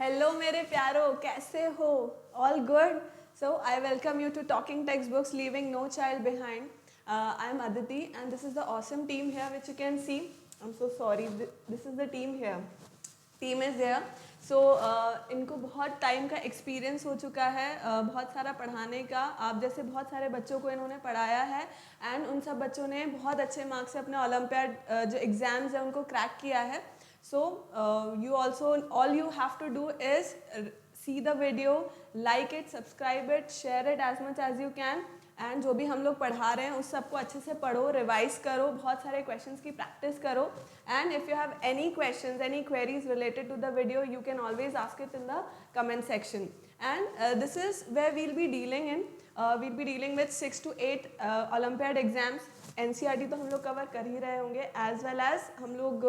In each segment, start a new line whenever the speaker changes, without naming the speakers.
Hello मेरे प्यारो, कैसे हो? All good? So I welcome you to Talking Textbooks, Leaving No Child Behind. I am Aditi and this is the awesome team here which you can see. I'm so sorry, this is the team here. Team is there. So इनको बहुत time का experience हो चुका है, बहुत सारा पढ़ाने का. आप जैसे बहुत सारे बच्चों को इन्होंने पढ़ाया है एंड उन सब बच्चों ने बहुत अच्छे मार्क्स से अपने ओलंपियाड जो एग्ज़ाम्स हैं उनको क्रैक किया है. So you also, all you have to do is see the video, like it, subscribe it, share it as much as you can. And जो भी हम लोग पढ़ा रहे हैं उस सबको अच्छे से पढ़ो, रिवाइज करो, बहुत सारे क्वेश्चंस की प्रैक्टिस करो. And if you have any questions, any queries related to the video, you can always ask it in the comment section. And this is where we'll be dealing with 6 to 8 olympiad exams. NCERT तो हम लोग cover कर ही रहे होंगे, as well as हम लोग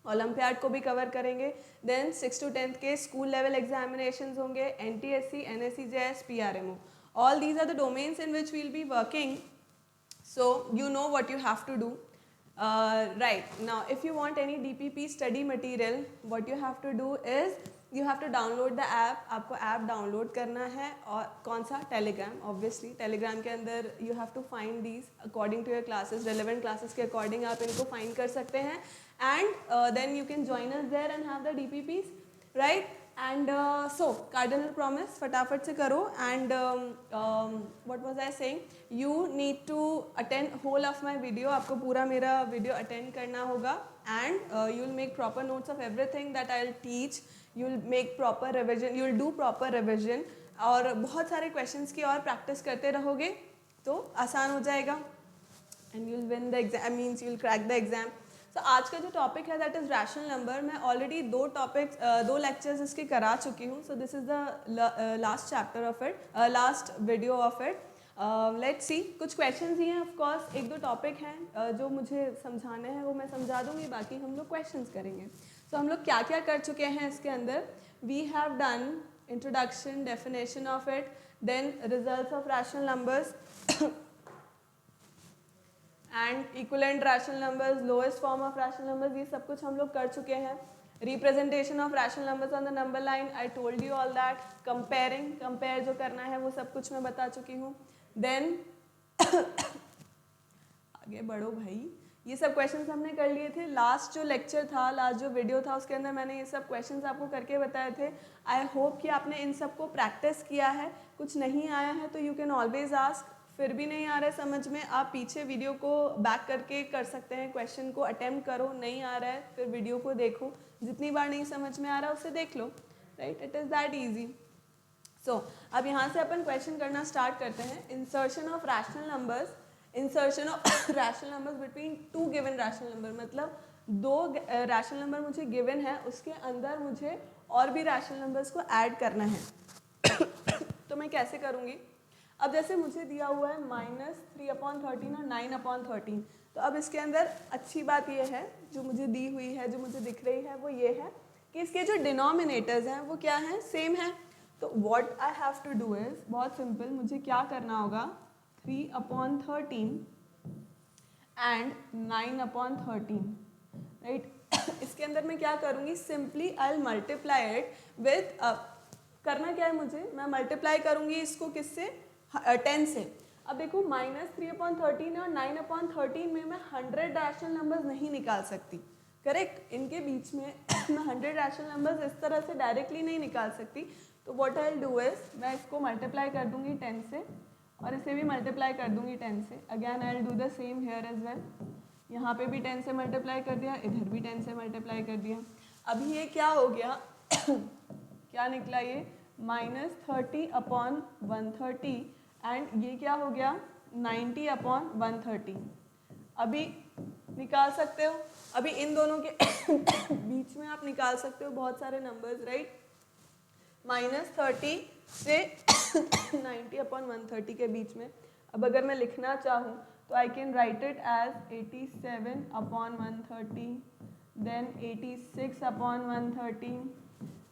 olympiad को भी कवर करेंगे. देन 6 to 10 के स्कूल लेवल एग्जामिनेशंस होंगे, NTSC, NSC, JS, PRMO. All these are the domains in which we'll be working. So you know what you have to do. Right, now if you want any DPP study material, what you have to do is you have to download the app. आपको app download करना है. और कौन सा? Telegram. Obviously Telegram के अंदर you have to find these according to your classes, relevant classes के according आप इनको फाइंड कर सकते हैं. And then you can join us there and have the DPPs, right? And so cardinal promise फटाफट से करो. And what was I saying? You need to attend whole of my video. आपको पूरा मेरा वीडियो अटेंड करना होगा. And you'll make proper notes of everything that I'll teach. You'll make proper revision. You'll do proper revision. और बहुत सारे questions की और प्रैक्टिस करते रहोगे तो आसान हो जाएगा. And you'll win the exam, means you'll crack the exam. तो आज का जो टॉपिक है दैट इज़ रैशनल नंबर. मैं ऑलरेडी दो लेक्चर्स इसके करा चुकी हूँ. So this is the last chapter of it, last video of it. Let's see. कुछ क्वेश्चंस ही हैं ऑफ कोर्स. एक दो टॉपिक हैं जो मुझे समझाने हैं, वो मैं समझा दूँगी, बाकी हम लोग क्वेश्चंस करेंगे. सो हम लोग क्या क्या कर चुके हैं इसके अंदर. We have done introduction, definition of it, then results of rational numbers and equivalent rational numbers, lowest form of rational numbers, ये सब कुछ हम लोग कर चुके हैं. Representation of rational numbers on the number line, I told you all that. Compare जो करना है वो सब कुछ मैं बता चुकी हूँ. देन आगे बढ़ो भाई. ये सब क्वेश्चंस हमने कर लिए थे. लास्ट जो लेक्चर था, लास्ट जो वीडियो था, उसके अंदर मैंने ये सब क्वेश्चंस आपको करके बताए थे. आई होप कि आपने इन सब को प्रैक्टिस किया है. कुछ नहीं आया है तो यू कैन ऑलवेज आस्क. फिर भी नहीं आ रहा है समझ में, आप पीछे वीडियो को बैक करके कर सकते हैं. क्वेश्चन को अटेम्प्ट करो. नहीं आ रहा है फिर वीडियो को देखो. जितनी बार नहीं समझ में आ रहा उसे देख लो. Right, it is that easy. So अब यहाँ से अपन क्वेश्चन करना स्टार्ट करते हैं. Insertion of rational numbers. Insertion of rational numbers between two given rational number. मतलब दो रैशनल नंबर मुझे गिवन है, उसके अंदर मुझे और भी रैशनल नंबर्स को ऐड करना है. तो मैं कैसे करूँगी? अब जैसे मुझे दिया हुआ है -3/13 और 9/13. तो अब इसके अंदर अच्छी बात ये है, जो मुझे दी हुई है, जो मुझे दिख रही है, वो ये है कि इसके जो डिनोमिनेटर्स हैं वो क्या हैं? सेम है. तो what I have to do is, बहुत सिंपल, मुझे क्या करना होगा? 3/13 एंड 9/13. राइट. इसके अंदर मैं क्या करूँगी? Simply I will multiply it with, करना क्या है मुझे? मैं मल्टीप्लाई करूँगी इसको किससे? 10 से. अब देखो -3/13 और 9/13 में मैं 100 रैशनल नंबर्स नहीं निकाल सकती. करेक्ट. इनके बीच में मैं 100 रैशनल नंबर्स इस तरह से डायरेक्टली नहीं निकाल सकती. तो what I will do is, मैं इसको मल्टीप्लाई कर दूंगी 10 से और इसे भी मल्टीप्लाई कर दूंगी 10 से. Again I will do the same here as well. यहाँ पे भी 10 से मल्टीप्लाई कर दिया, इधर भी 10 से मल्टीप्लाई कर दिया. अभी ये क्या हो गया? क्या निकला ये? -30/130 एंड ये क्या हो गया? 90/130. अभी निकाल सकते हो. अभी इन दोनों के बीच में आप निकाल सकते हो बहुत सारे नंबर्स. राइट. -30 से 90/130 के बीच में. अब अगर मैं लिखना चाहूँ तो I can write it as 87/130, then 86/130,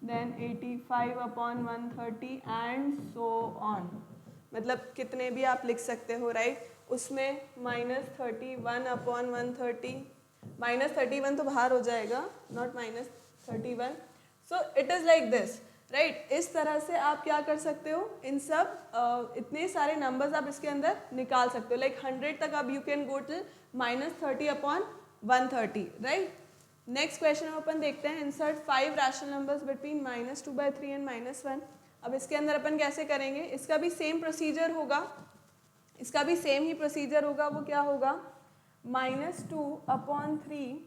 then 85/130 and so on. मतलब कितने भी आप लिख सकते हो. राइट. उसमें -31/130, -31 तो बाहर हो जाएगा, not -31. So it is like this, right. इस तरह से आप क्या कर सकते हो, इन सब इतने सारे नंबर्स आप इसके अंदर निकाल सकते हो, लाइक 100 तक अब you can go till -30/130, right. Next question अपन देखते हैं, insert 5 rational numbers between -2/3 and -1। अब इसके अंदर अपन कैसे करेंगे, इसका भी सेम प्रोसीजर होगा, इसका भी सेम ही प्रोसीजर होगा। वो क्या होगा, -2/3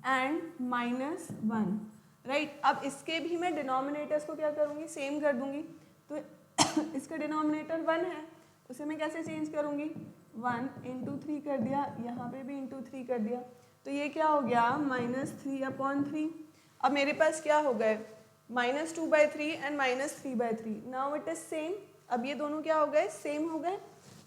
एंड -1, राइट। अब इसके भी मैं डिनोमिनेटर्स को क्या करूँगी, सेम कर दूँगी। तो इसका डिनोमिनेटर 1 है, उसे मैं कैसे चेंज करूँगी, 1 × 3 कर दिया, यहाँ पे भी × 3 कर दिया, तो ये क्या हो गया, -3/3। अब मेरे पास क्या हो गए, -2/3 and -3/3, now it is same. अब ये दोनों क्या हो गए, सेम हो गए।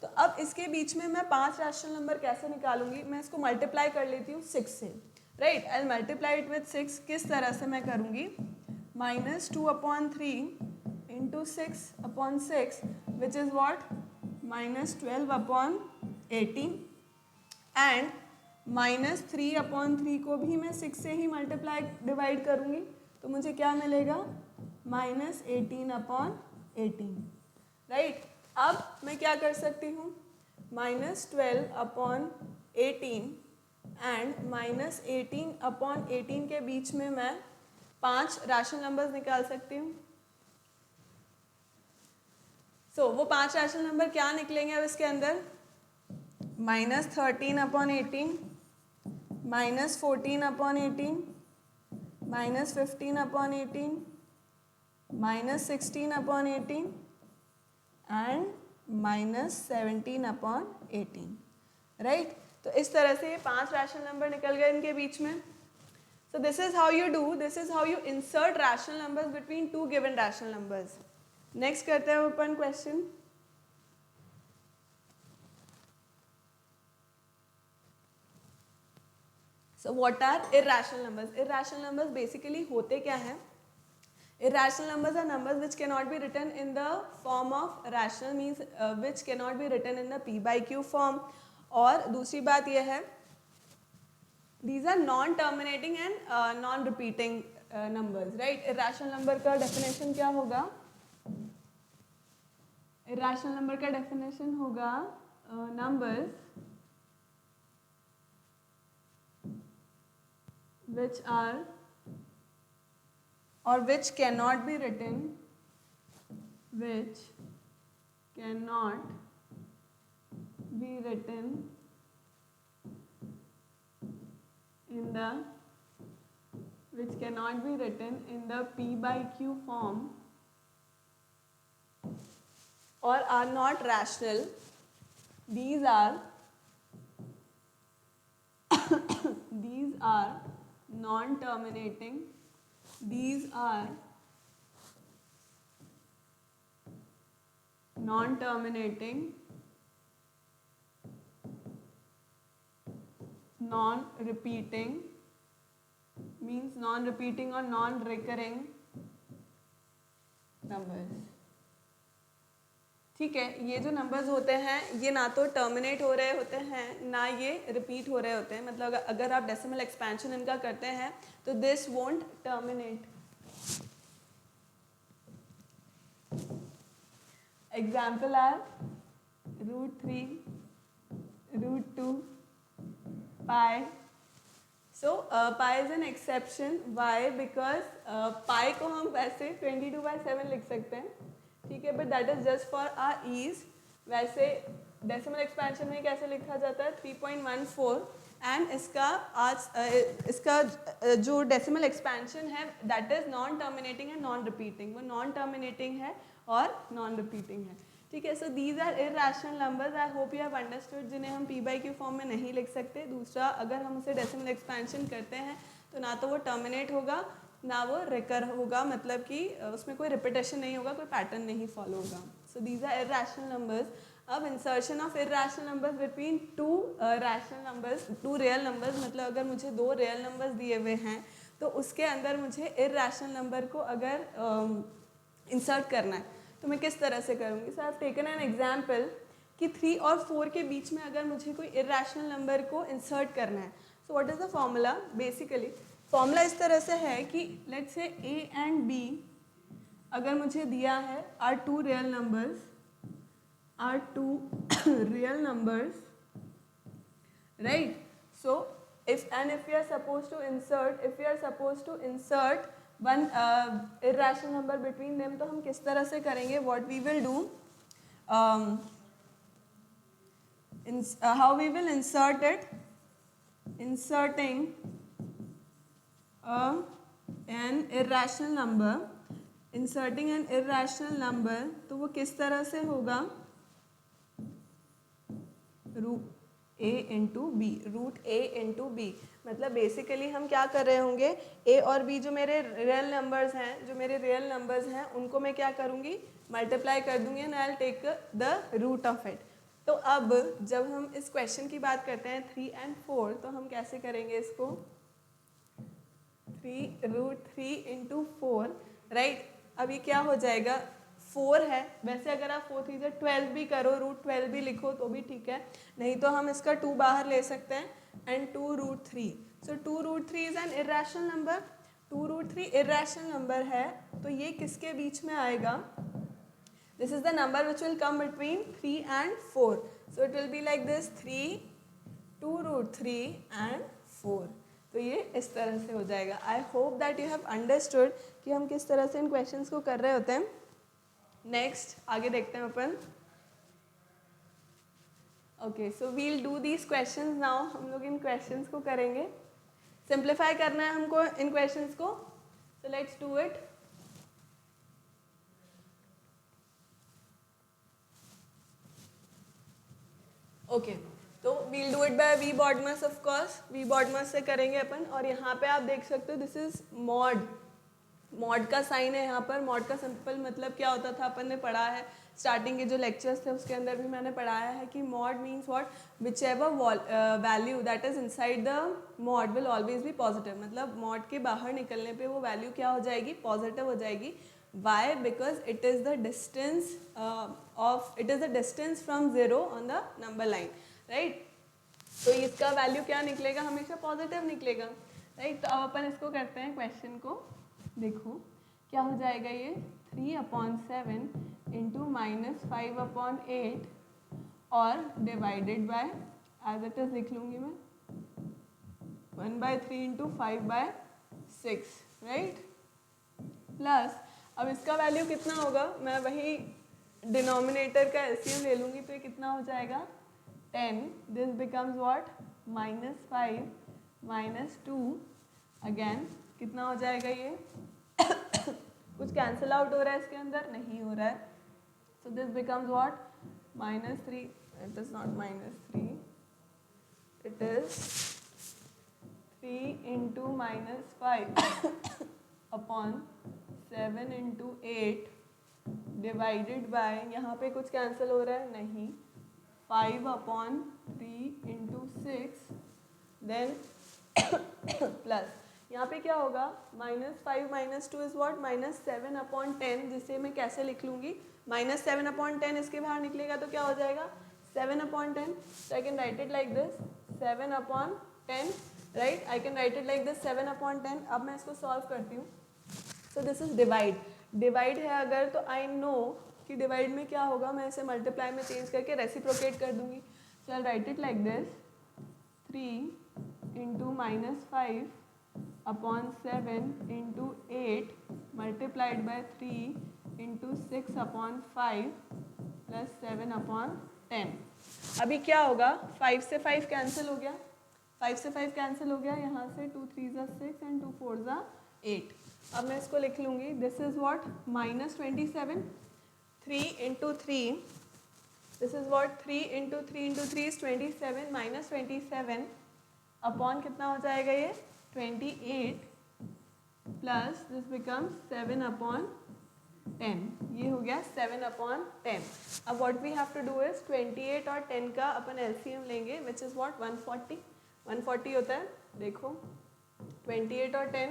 तो अब इसके बीच में मैं 5 रैशनल नंबर कैसे निकालूंगी, मैं इसको मल्टीप्लाई कर लेती हूँ 6 से, right. I multiply it with 6। किस तरह से मैं करूँगी, -2/3 × 6/6 विच इज़ वॉट, -12/18 एंड -3/3 को भी मैं 6 से ही मल्टीप्लाई डिवाइड करूँगी, तो मुझे क्या मिलेगा, -18/18, राइट। अब मैं क्या कर सकती हूँ, -12/18 एंड -18/18 के बीच में मैं 5 रैशनल नंबर्स निकाल सकती हूँ। सो वो 5 रैशनल नंबर क्या निकलेंगे अब इसके अंदर, -13/18, -14/18, -15/18, -16/18 एंड -17/18, राइट। तो इस तरह से ये 5 रैशनल नंबर निकल गए इनके बीच में। So this is how you do, this is how you insert rational numbers between 2 given rational numbers. Next करते हैं अपन question. So what are irrational numbers. Irrational numbers basically होते क्या हैं, irrational numbers are numbers which cannot be written in the form of rational, means which cannot be written in the p by q form। और दूसरी बात यह है, these are non terminating and non repeating numbers, right। irrational number का definition क्या होगा, irrational number का definition होगा numbers which are or which cannot be written, which cannot be written in the, which cannot be written in the p by q form or are not rational. These are these are non-terminating, these are non-terminating, non-repeating, means non-repeating or non-recurring numbers। ठीक है, ये जो numbers होते हैं ये ना तो terminate हो रहे होते हैं ना ये रिपीट हो रहे होते हैं, मतलब अगर आप डेसिमल एक्सपेंशन इनका करते हैं तो this won't terminate. Example are √3, √2, pi. So pi is an exception. Why? Because pi को हम वैसे 22/7 लिख सकते हैं, ठीक है, but that is just for our ease. वैसे डेसिमल एक्सपेंशन में कैसे लिखा जाता है, 3.14, एंड इसका जो डेसिमल एक्सपेंशन है that is non terminating and non repeating. वो नॉन टर्मिनेटिंग है और नॉन रिपीटिंग है, ठीक है। So these are irrational numbers, I hope you have understood, जिन्हें हम p by q फॉर्म में नहीं लिख सकते। दूसरा, अगर हम उसे डेसिमल एक्सपेंशन करते हैं तो ना तो वो टर्मिनेट होगा ना वो रिकर होगा, मतलब कि उसमें कोई रिपीटेशन नहीं होगा, कोई पैटर्न नहीं फॉलो होगा। So these are irrational numbers. अब insertion of irrational numbers between 2 rational numbers, 2 real numbers, मतलब अगर मुझे 2 रियल नंबर्स दिए हुए हैं तो उसके अंदर मुझे इरैशनल नंबर को अगर इंसर्ट करना है तो मैं किस तरह से करूँगी। So I have taken an example कि 3 और 4 के बीच में अगर मुझे कोई इरैशनल नंबर को इंसर्ट करना है, so what is the formula. Basically formula इस तरह से है कि let's say A and B अगर मुझे दिया है are two real numbers, are two real numbers, right. So if we are supposed to insert one irrational number between them, तो हम किस तरह से करेंगे? what we will do, how we will insert it, inserting an irrational number, inserting an irrational number, तो वो किस तरह से होगा? Root a into B, root a into B. मतलब बेसिकली हम क्या कर रहे होंगे, a और b जो मेरे रियल नंबर्स हैं उनको मैं क्या करूँगी? मल्टीप्लाई कर दूंगी and I will take the root of it. तो अब जब हम इस क्वेश्चन की बात करते हैं 3 and 4, तो हम कैसे करेंगे इसको? 3 रूट 3 इंटू 4, राइट. अब ये क्या हो जाएगा? 4 है. वैसे अगर आप 4 3 से 12 भी करो, रूट 12 भी लिखो तो भी ठीक है, नहीं तो हम इसका 2 बाहर ले सकते हैं and 2 root 3. So 2 root 3 is an irrational number. 2 root 3 irrational number है, तो ये किसके बीच में आएगा? This is the number which will come between 3 and 4. So it will be like this 3, 2 root 3 and 4. तो ये इस तरह से हो जाएगा. I hope that you have understood कि हम किस तरह से इन क्वेश्चंस को कर रहे होते हैं. नेक्स्ट आगे देखते हैं अपन. Okay, so we'll do these questions now. हम लोग इन क्वेश्चंस को करेंगे. सिंप्लीफाई करना है हमको इन क्वेश्चंस को, so let's do it. Okay, तो we'll do it by V BODMAS. Of course V BODMAS से करेंगे अपन. और यहाँ पे आप देख सकते हो दिस इज मॉड. मॉड का साइन है यहाँ पर. मॉड का सिंपल मतलब क्या होता था अपन ने पढ़ा है स्टार्टिंग के जो लेक्चर्स थे उसके अंदर भी मैंने पढ़ाया है कि mod means what, which ever value that is inside the mod will always be positive. मतलब मॉड के बाहर निकलने पे वो वैल्यू क्या हो जाएगी? पॉजिटिव हो जाएगी. Why? Because it is the distance from zero on the number line, right. तो इसका वैल्यू क्या निकलेगा? हमेशा पॉजिटिव निकलेगा, राइट. तो अब अपन इसको करते हैं क्वेश्चन को. देखो क्या हो जाएगा ये 3/7 इंटू -5/8 और divided by, as it is लिख लूँगी मैं, 1/3 इंटू 5/6, राइट. प्लस अब इसका वैल्यू कितना होगा? मैं वही डिनोमिनेटर का एलसीएम ले लूँगी, तो ये कितना हो जाएगा? 10. This becomes what? -5 -2. अगेन कितना हो जाएगा ये? कुछ कैंसिल आउट हो रहा है इसके अंदर? नहीं हो रहा है. So this becomes what? -3. It is not -3, it is 3 into -5/7 into 8 divided by, यहाँ पे कुछ कैंसिल हो रहा है? नहीं. 5/3 इंटू 6 देन प्लस यहाँ पे क्या होगा? -5 -2 इज व्हाट? -7/10, जिसे मैं कैसे लिख लूँगी? -7/10 इसके बाहर निकलेगा तो क्या हो जाएगा? 7/10. So I can write it like this 7/10, right. I can write it like this 7/10. अब मैं इसको सॉल्व करती हूँ. So this is divide. Divide है अगर, तो आई नो कि डिवाइड में क्या होगा, मैं इसे मल्टीप्लाई में चेंज करके रेसिप्रोकेट कर दूँगी. So I write it like this 3 into -5/7 into 8 multiplied by 3 into 6/5 plus 7/10. अभी क्या होगा? 5 से 5 कैंसिल हो गया. 5 से 5 कैंसिल हो गया. यहाँ से 2 3 6 एंड 2 4 8. अब मैं इसको लिख लूँगी. This is what? -27. 3 into 3, this is what? 3 into 3 into 3 is 27. -27 upon कितना हो जाएगा ये? 28 प्लस दिस बिकम्स 7/10. ये हो गया 7/10. अब what we have to do is 28 और 10 का अपन एलसीएम लेंगे, विच इज व्हाट? 140. 140 होता है. देखो 28 और 10,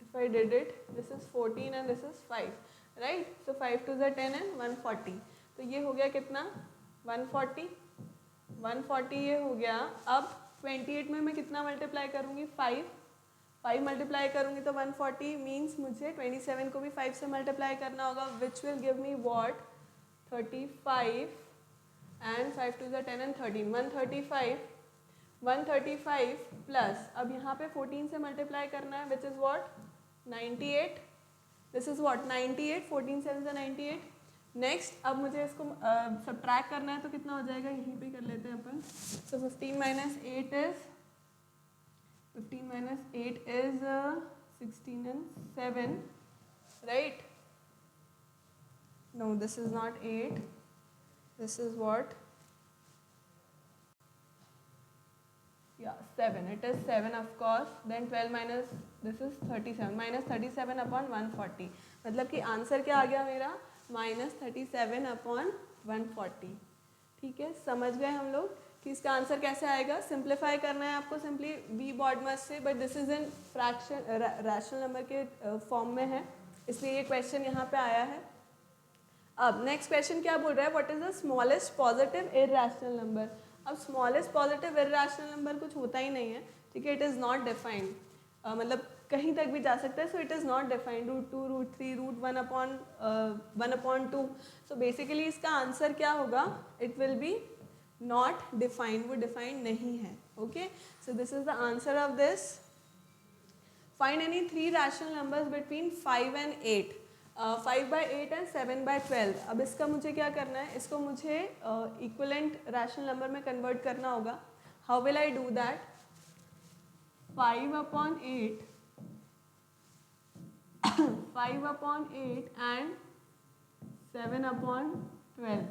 if I did it, this is 14 and this is 5, right. So 5 2 10 and 140. तो ये हो गया कितना? 140. 140 ये हो गया. अब 28 में मैं कितना मल्टीप्लाई करूँगी? 5. 5 मल्टीप्लाई करूँगी तो 140 मीन्स मुझे 27 को भी 5 से मल्टीप्लाई करना होगा, which will give me what 35 and 5 twos 10 and 13 135 plus अब यहाँ पे 14 से मल्टीप्लाई करना है which is what 98, this is what 98, 14 7 98। Next अब मुझे इसको सब्ट्रैक्ट करना है तो कितना हो जाएगा, यहीं पे कर लेते हैं अपन। सो 15 minus 8 is 16 and 7, right? No, this is not 8, this is what, yeah 7, it is 7 of course, then 12 minus this is 37, minus 37 upon 140, मतलब कि आंसर क्या आ गया मेरा -37 अपॉन 140। ठीक है, समझ गए हम लोग कि इसका आंसर कैसे आएगा। सिंप्लीफाई करना है आपको सिंपली वी बॉडमस से, but this is in fraction rational number के फॉर्म में है, इसलिए ये क्वेश्चन यहाँ पे आया है। अब नेक्स्ट क्वेश्चन क्या बोल रहा है, what is the smallest positive irrational number. अब स्मॉलेस्ट पॉजिटिव इररेशनल नंबर कुछ होता ही नहीं है, ठीक है, इट इज़ नॉट डिफाइंड, मतलब कहीं तक भी जा सकता है, so it is not defined, √2 √3 √1/2। So basically इसका आंसर क्या होगा, it will B not defined, वो डिफाइंड नहीं है। Okay, so this is the answer of this. Find any 3 rational numbers between 5 and 8, 5/8 and 7/12। अब इसका मुझे क्या करना है, इसको मुझे इक्वलेंट रैशनल नंबर में कन्वर्ट करना होगा। How will I do that, 5/8 and 7/12,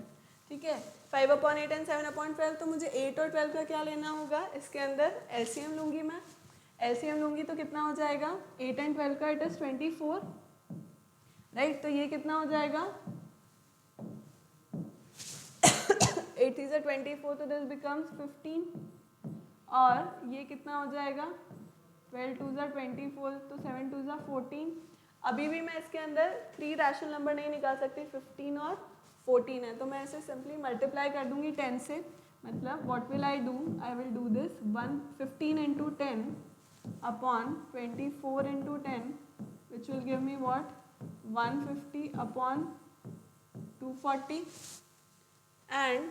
ठीक है। 5/8 एंड 7/12, तो मुझे 8 और 12 का क्या लेना होगा, इसके अंदर एलसीएम लूँगी मैं। एलसीएम लूँगी तो कितना हो जाएगा, 8 and 12 का इट इज़ 24, राइट। तो ये कितना हो जाएगा 8 is 24, तो दिस बिकम्स 15, और ये कितना हो जाएगा 12 2 is 24, तो 7 2 is 14। अभी भी मैं इसके अंदर 3 रैशनल नंबर नहीं निकाल सकती, 15 और 14 है, तो मैं इसे सिंपली मल्टीप्लाई कर दूंगी 10 से। मतलब what will I do, I will do this 15 into 10 upon 24 into 10 which will give me what 150 upon 240 and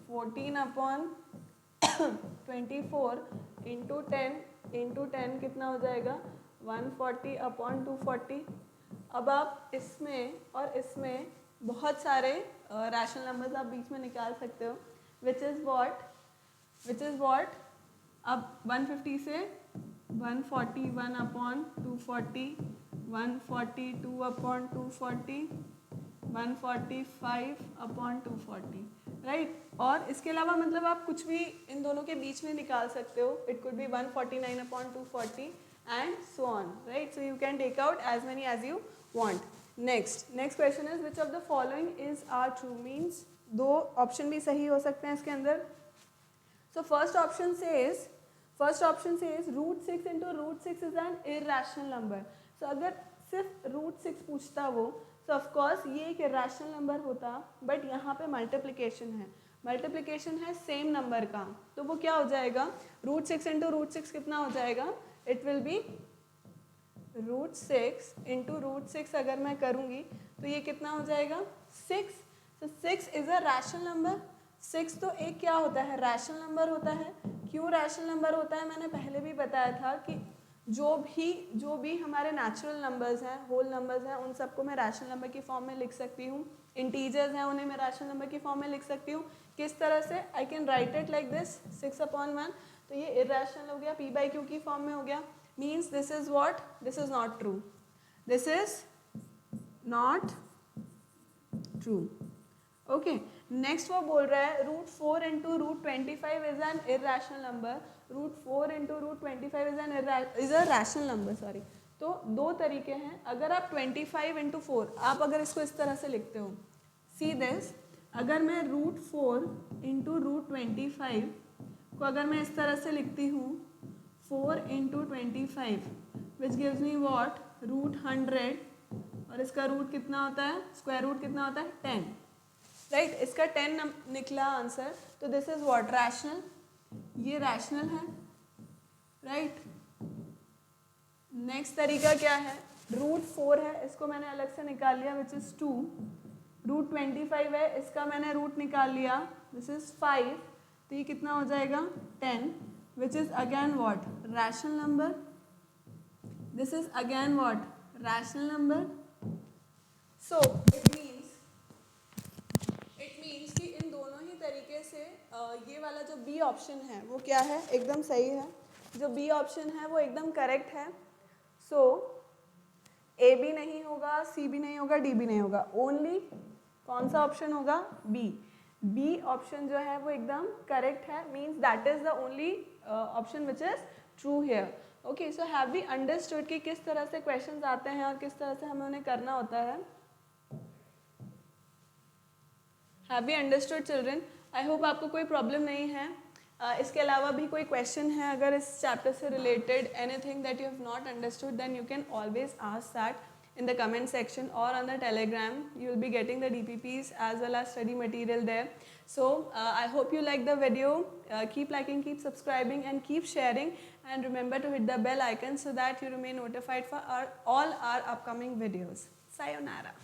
14 upon 24 into 10 कितना हो जाएगा 140 अपॉन 240। अब आप इसमें और इसमें बहुत सारे रैशनल नंबर्स आप बीच में निकाल सकते हो, विच इज़ वॉट अब 150 से 141 अपॉन 240, 142 अपॉन 240, 145 अपॉन 240, राइट। और इसके अलावा मतलब आप कुछ भी इन दोनों के बीच में निकाल सकते हो, it could be 149 upon 240 and so on, right? So you can take out as many as you want. Next question is which of the following is are true, means दो ऑप्शन भी सही हो सकते हैं इसके अंदर। So first option says √6 into √6 is an irrational number. So अगर सिर्फ √6 पूछता वो, so of course ये एक irrational number होता, but यहाँ पे मल्टीप्लिकेशन है सेम नंबर का, तो वो क्या हो जाएगा √6 into √6 कितना हो जाएगा, इट विल बी √6 into √6 अगर मैं करूँगी तो ये कितना हो जाएगा 6। तो 6 इज़ अ रैशनल नंबर। 6 तो एक क्या होता है, रैशनल नंबर होता है। क्यों रैशनल नंबर होता है, मैंने पहले भी बताया था कि जो भी हमारे नेचुरल नंबर्स हैं, होल नंबर्स हैं, उन सबको मैं रैशनल नंबर की फॉर्म में लिख सकती हूँ। इंटीजर्स हैं उन्हें मैं रैशनल नंबर की फॉर्म में लिख सकती हूँ। किस तरह से, आई can write it like this 6/1, तो ये इररेशनल हो गया, p/q की फॉर्म में हो गया। Means this is what, this is not true, this is not true. Okay, next वो बोल रहा है √4 into √25 is an irrational number, √4 into √25 is a rational number, sorry. तो दो तरीके हैं, अगर आप 25 into 4, आप अगर इसको इस तरह से लिखते हो, सी दिस, अगर मैं √4 into √25 को अगर मैं इस तरह से लिखती हूँ 4 into 25 which gives me what √100, और इसका रूट कितना होता है, स्क्वायर रूट कितना होता है 10, राइट। इसका 10 निकला आंसर, तो दिस इज व्हाट रैशनल, ये रैशनल है, राइट। नेक्स्ट तरीका क्या है, रूट 4 है, इसको मैंने अलग से निकाल लिया विच इज़ 2। रूट 25 है, इसका मैंने रूट निकाल लिया, दिस इज 5, तो ये कितना हो जाएगा 10, which is again what, rational number. This is again what, rational number. So it means कि इन दोनों ही तरीके से ये वाला जो बी ऑप्शन है वो क्या है, एकदम सही है। जो बी ऑप्शन है वो एकदम करेक्ट है। सो ए भी नहीं होगा, सी भी नहीं होगा, डी भी नहीं होगा, ओनली कौन सा ऑप्शन होगा, बी। बी ऑप्शन जो है वो एकदम करेक्ट है, means that is the only option which is true here. Okay, so have we understood कि किस तरह से क्वेश्चंस आते हैं और किस तरह से हमें उन्हें करना होता है। Have we understood children? I hope आपको कोई प्रॉब्लम नहीं है। इसके अलावा भी कोई क्वेश्चन है अगर इस चैप्टर से related, anything that you have not understood, then you can always ask that in the comment section or on the telegram. You will be getting the DPPs as well as study material there. So I hope you like the video. Keep liking, keep subscribing and keep sharing, and remember to hit the bell icon so that you remain notified for all our upcoming videos. Sayonara.